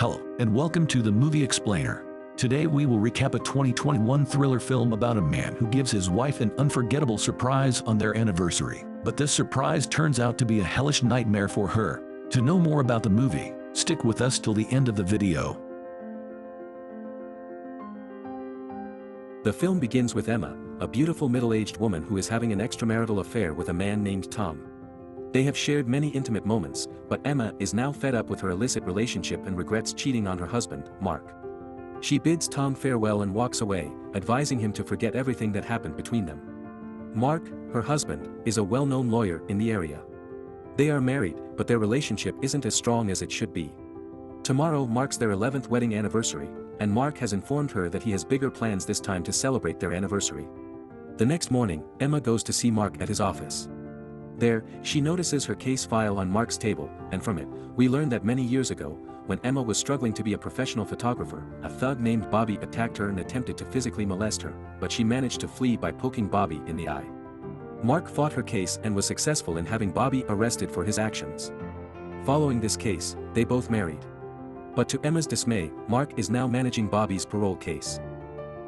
Hello, and welcome to the Movie Explainer. Today we will recap a 2021 thriller film about a man who gives his wife an unforgettable surprise on their anniversary. But this surprise turns out to be a hellish nightmare for her. To know more about the movie, stick with us till the end of the video. The film begins with Emma, a beautiful middle-aged woman who is having an extramarital affair with a man named Tom. They have shared many intimate moments, but Emma is now fed up with her illicit relationship and regrets cheating on her husband, Mark. She bids Tom farewell and walks away, advising him to forget everything that happened between them. Mark, her husband, is a well-known lawyer in the area. They are married, but their relationship isn't as strong as it should be. Tomorrow marks their 11th wedding anniversary, and Mark has informed her that he has bigger plans this time to celebrate their anniversary. The next morning, Emma goes to see Mark at his office. There, she notices her case file on Mark's table, and from it, we learn that many years ago, when Emma was struggling to be a professional photographer, a thug named Bobby attacked her and attempted to physically molest her, but she managed to flee by poking Bobby in the eye. Mark fought her case and was successful in having Bobby arrested for his actions. Following this case, they both married. But to Emma's dismay, Mark is now managing Bobby's parole case.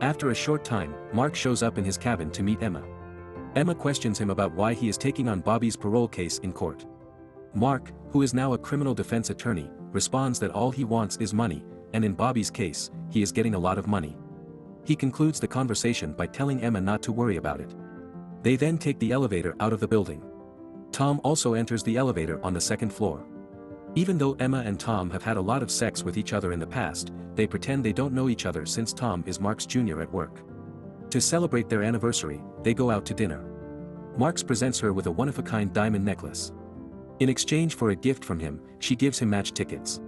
After a short time, Mark shows up in his cabin to meet Emma. Emma questions him about why he is taking on Bobby's parole case in court. Mark, who is now a criminal defense attorney, responds that all he wants is money, and in Bobby's case, he is getting a lot of money. He concludes the conversation by telling Emma not to worry about it. They then take the elevator out of the building. Tom also enters the elevator on the second floor. Even though Emma and Tom have had a lot of sex with each other in the past, they pretend they don't know each other since Tom is Mark's junior at work. To celebrate their anniversary, they go out to dinner. Mark presents her with a one-of-a-kind diamond necklace. In exchange for a gift from him, she gives him match tickets,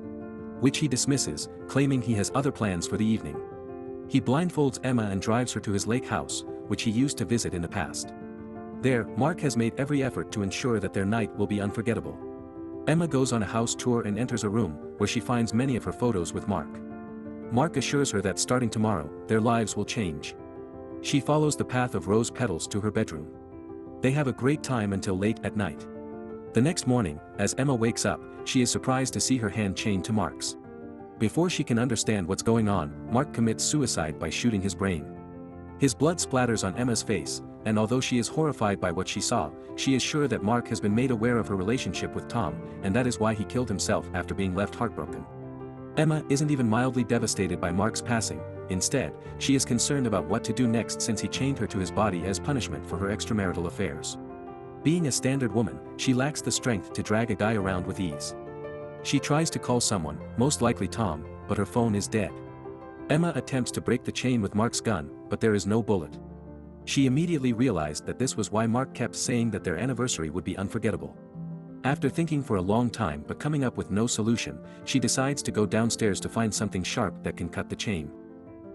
which he dismisses, claiming he has other plans for the evening. He blindfolds Emma and drives her to his lake house, which he used to visit in the past. There, Mark has made every effort to ensure that their night will be unforgettable. Emma goes on a house tour and enters a room, where she finds many of her photos with Mark. Mark assures her that starting tomorrow, their lives will change. She follows the path of rose petals to her bedroom. They have a great time until late at night. The next morning, as Emma wakes up, she is surprised to see her hand chained to Mark's. Before she can understand what's going on, Mark commits suicide by shooting his brain. His blood splatters on Emma's face, and although she is horrified by what she saw, she is sure that Mark has been made aware of her relationship with Tom, and that is why he killed himself after being left heartbroken. Emma isn't even mildly devastated by Mark's passing. Instead, she is concerned about what to do next since he chained her to his body as punishment for her extramarital affairs. Being a standard woman, she lacks the strength to drag a guy around with ease. She tries to call someone, most likely Tom, but her phone is dead. Emma attempts to break the chain with Mark's gun, but there is no bullet. She immediately realized that this was why Mark kept saying that their anniversary would be unforgettable. After thinking for a long time but coming up with no solution, she decides to go downstairs to find something sharp that can cut the chain.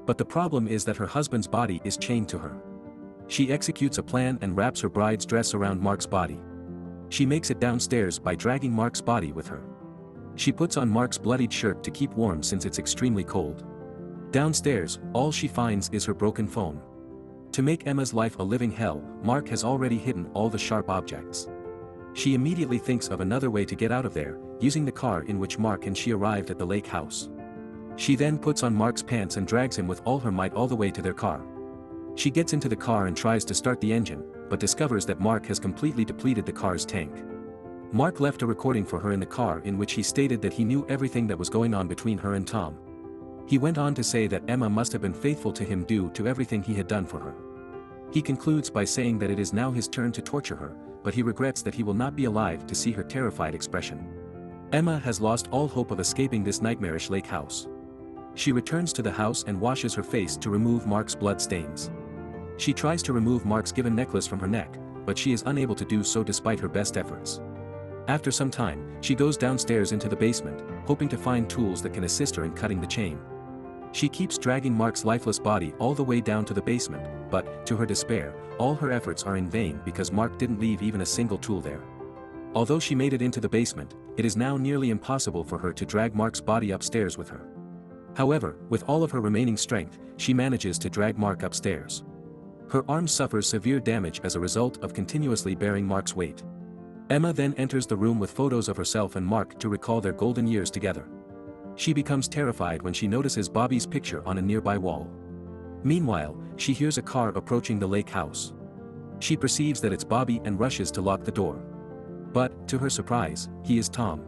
But the problem is that her husband's body is chained to her. She executes a plan and wraps her bride's dress around Mark's body. She makes it downstairs by dragging Mark's body with her. She puts on Mark's bloodied shirt to keep warm since it's extremely cold. Downstairs, all she finds is her broken phone. To make Emma's life a living hell, Mark has already hidden all the sharp objects. She immediately thinks of another way to get out of there, using the car in which Mark and she arrived at the lake house. She then puts on Mark's pants and drags him with all her might all the way to their car. She gets into the car and tries to start the engine, but discovers that Mark has completely depleted the car's tank. Mark left a recording for her in the car in which he stated that he knew everything that was going on between her and Tom. He went on to say that Emma must have been faithful to him due to everything he had done for her. He concludes by saying that it is now his turn to torture her, but he regrets that he will not be alive to see her terrified expression. Emma has lost all hope of escaping this nightmarish lake house. She returns to the house and washes her face to remove Mark's blood stains. She tries to remove Mark's given necklace from her neck, but she is unable to do so despite her best efforts. After some time, she goes downstairs into the basement, hoping to find tools that can assist her in cutting the chain. She keeps dragging Mark's lifeless body all the way down to the basement, but, to her despair, all her efforts are in vain because Mark didn't leave even a single tool there. Although she made it into the basement, it is now nearly impossible for her to drag Mark's body upstairs with her. However, with all of her remaining strength, she manages to drag Mark upstairs. Her arm suffers severe damage as a result of continuously bearing Mark's weight. Emma then enters the room with photos of herself and Mark to recall their golden years together. She becomes terrified when she notices Bobby's picture on a nearby wall. Meanwhile, she hears a car approaching the lake house. She perceives that it's Bobby and rushes to lock the door. But, to her surprise, he is Tom.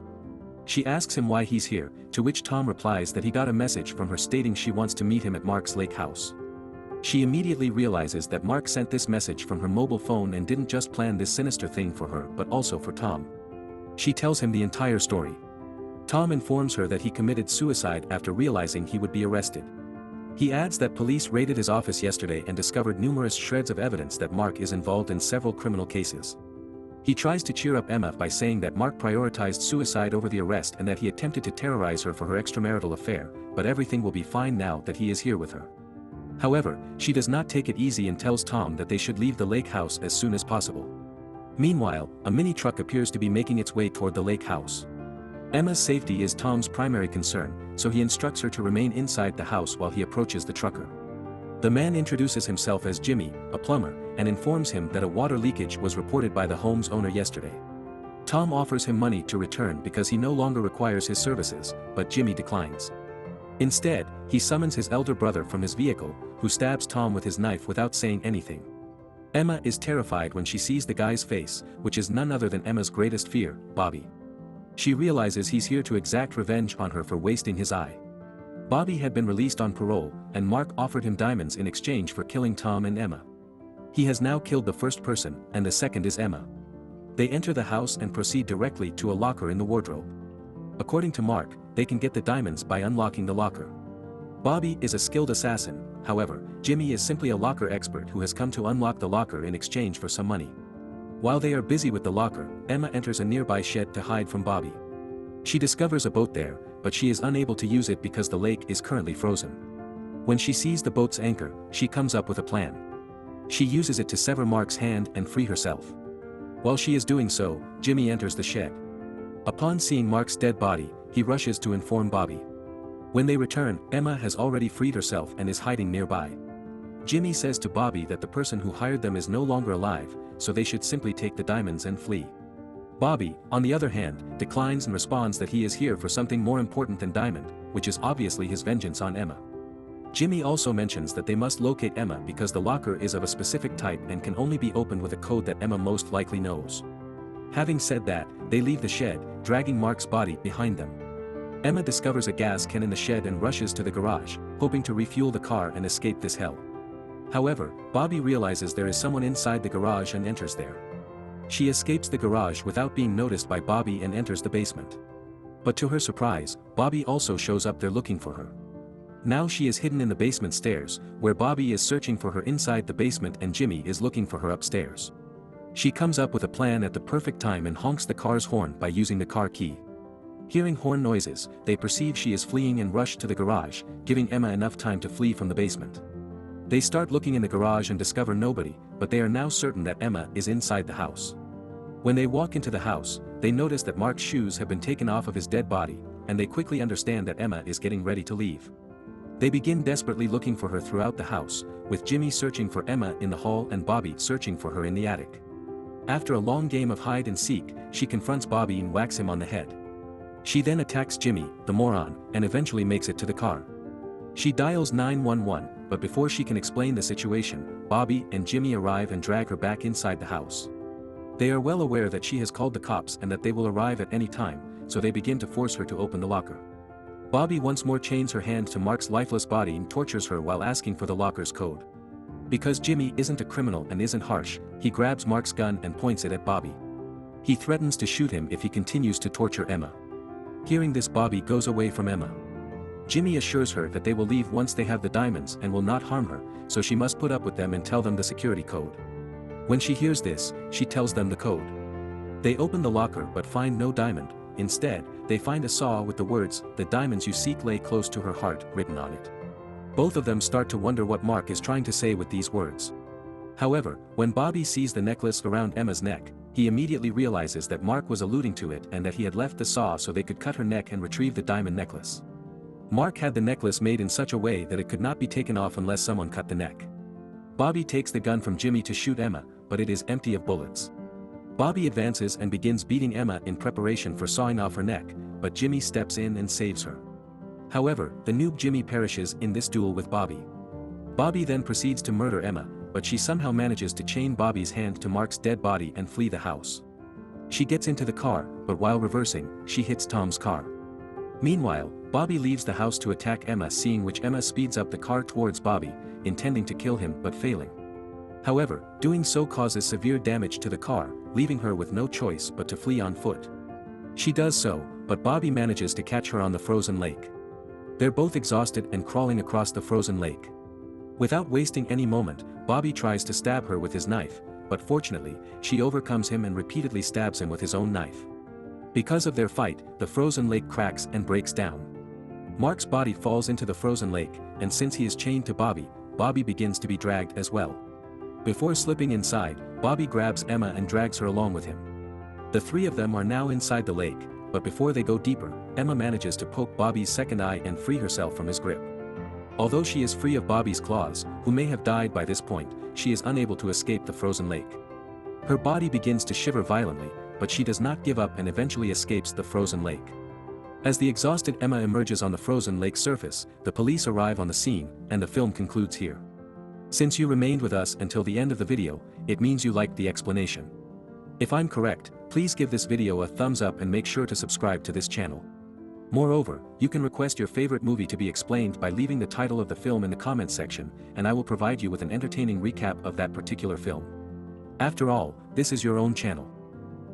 She asks him why he's here, to which Tom replies that he got a message from her stating she wants to meet him at Mark's lake house. She immediately realizes that Mark sent this message from her mobile phone and didn't just plan this sinister thing for her but also for Tom. She tells him the entire story. Tom informs her that he committed suicide after realizing he would be arrested. He adds that police raided his office yesterday and discovered numerous shreds of evidence that Mark is involved in several criminal cases. He tries to cheer up Emma by saying that Mark prioritized suicide over the arrest and that he attempted to terrorize her for her extramarital affair, but everything will be fine now that he is here with her. However, she does not take it easy and tells Tom that they should leave the lake house as soon as possible. Meanwhile, a mini truck appears to be making its way toward the lake house. Emma's safety is Tom's primary concern, so he instructs her to remain inside the house while he approaches the trucker. The man introduces himself as Jimmy, a plumber, and informs him that a water leakage was reported by the home's owner yesterday. Tom offers him money to return because he no longer requires his services, but Jimmy declines. Instead, he summons his elder brother from his vehicle, who stabs Tom with his knife without saying anything. Emma is terrified when she sees the guy's face, which is none other than Emma's greatest fear, Bobby. She realizes he's here to exact revenge on her for wasting his eye. Bobby had been released on parole, and Mark offered him diamonds in exchange for killing Tom and Emma. He has now killed the first person, and the second is Emma. They enter the house and proceed directly to a locker in the wardrobe. According to Mark, they can get the diamonds by unlocking the locker. Bobby is a skilled assassin, however, Jimmy is simply a locker expert who has come to unlock the locker in exchange for some money. While they are busy with the locker, Emma enters a nearby shed to hide from Bobby. She discovers a boat there, but she is unable to use it because the lake is currently frozen. When she sees the boat's anchor, she comes up with a plan. She uses it to sever Mark's hand and free herself. While she is doing so, Jimmy enters the shed. Upon seeing Mark's dead body, he rushes to inform Bobby. When they return, Emma has already freed herself and is hiding nearby. Jimmy says to Bobby that the person who hired them is no longer alive, so they should simply take the diamonds and flee. Bobby, on the other hand, declines and responds that he is here for something more important than diamond, which is obviously his vengeance on Emma. Jimmy also mentions that they must locate Emma because the locker is of a specific type and can only be opened with a code that Emma most likely knows. Having said that, they leave the shed, dragging Mark's body behind them. Emma discovers a gas can in the shed and rushes to the garage, hoping to refuel the car and escape this hell. However, Bobby realizes there is someone inside the garage and enters there. She escapes the garage without being noticed by Bobby and enters the basement. But to her surprise, Bobby also shows up there looking for her. Now she is hidden in the basement stairs, where Bobby is searching for her inside the basement and Jimmy is looking for her upstairs. She comes up with a plan at the perfect time and honks the car's horn by using the car key. Hearing horn noises, they perceive she is fleeing and rush to the garage, giving Emma enough time to flee from the basement. They start looking in the garage and discover nobody, but they are now certain that Emma is inside the house. When they walk into the house, they notice that Mark's shoes have been taken off of his dead body, and they quickly understand that Emma is getting ready to leave. They begin desperately looking for her throughout the house, with Jimmy searching for Emma in the hall and Bobby searching for her in the attic. After a long game of hide and seek, she confronts Bobby and whacks him on the head. She then attacks Jimmy, the moron, and eventually makes it to the car. She dials 911, but before she can explain the situation, Bobby and Jimmy arrive and drag her back inside the house. They are well aware that she has called the cops and that they will arrive at any time, so they begin to force her to open the locker. Bobby once more chains her hand to Mark's lifeless body and tortures her while asking for the locker's code. Because Jimmy isn't a criminal and isn't harsh, he grabs Mark's gun and points it at Bobby. He threatens to shoot him if he continues to torture Emma. Hearing this, Bobby goes away from Emma. Jimmy assures her that they will leave once they have the diamonds and will not harm her, so she must put up with them and tell them the security code. When she hears this, she tells them the code. They open the locker but find no diamond. Instead, they find a saw with the words, "The diamonds you seek lay close to her heart," written on it. Both of them start to wonder what Mark is trying to say with these words. However, when Bobby sees the necklace around Emma's neck, he immediately realizes that Mark was alluding to it and that he had left the saw so they could cut her neck and retrieve the diamond necklace. Mark had the necklace made in such a way that it could not be taken off unless someone cut the neck. Bobby takes the gun from Jimmy to shoot Emma, but it is empty of bullets. Bobby advances and begins beating Emma in preparation for sawing off her neck, but Jimmy steps in and saves her. However, the noob Jimmy perishes in this duel with Bobby. Bobby then proceeds to murder Emma, but she somehow manages to chain Bobby's hand to Mark's dead body and flee the house. She gets into the car, but while reversing, she hits Tom's car. Meanwhile, Bobby leaves the house to attack Emma, seeing which Emma speeds up the car towards Bobby, intending to kill him but failing. However, doing so causes severe damage to the car, leaving her with no choice but to flee on foot. She does so, but Bobby manages to catch her on the frozen lake. They're both exhausted and crawling across the frozen lake. Without wasting any moment, Bobby tries to stab her with his knife, but fortunately, she overcomes him and repeatedly stabs him with his own knife. Because of their fight, the frozen lake cracks and breaks down. Mark's body falls into the frozen lake, and since he is chained to Bobby, Bobby begins to be dragged as well. Before slipping inside, Bobby grabs Emma and drags her along with him. The three of them are now inside the lake, but before they go deeper, Emma manages to poke Bobby's second eye and free herself from his grip. Although she is free of Bobby's claws, who may have died by this point, she is unable to escape the frozen lake. Her body begins to shiver violently, but she does not give up and eventually escapes the frozen lake. As the exhausted Emma emerges on the frozen lake surface, the police arrive on the scene, and the film concludes here. Since you remained with us until the end of the video, it means you liked the explanation. If I'm correct, please give this video a thumbs up and make sure to subscribe to this channel. Moreover, you can request your favorite movie to be explained by leaving the title of the film in the comments section, and I will provide you with an entertaining recap of that particular film. After all, this is your own channel.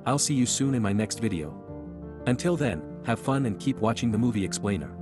I'll see you soon in my next video. Until then, have fun and keep watching the Movie Explainer.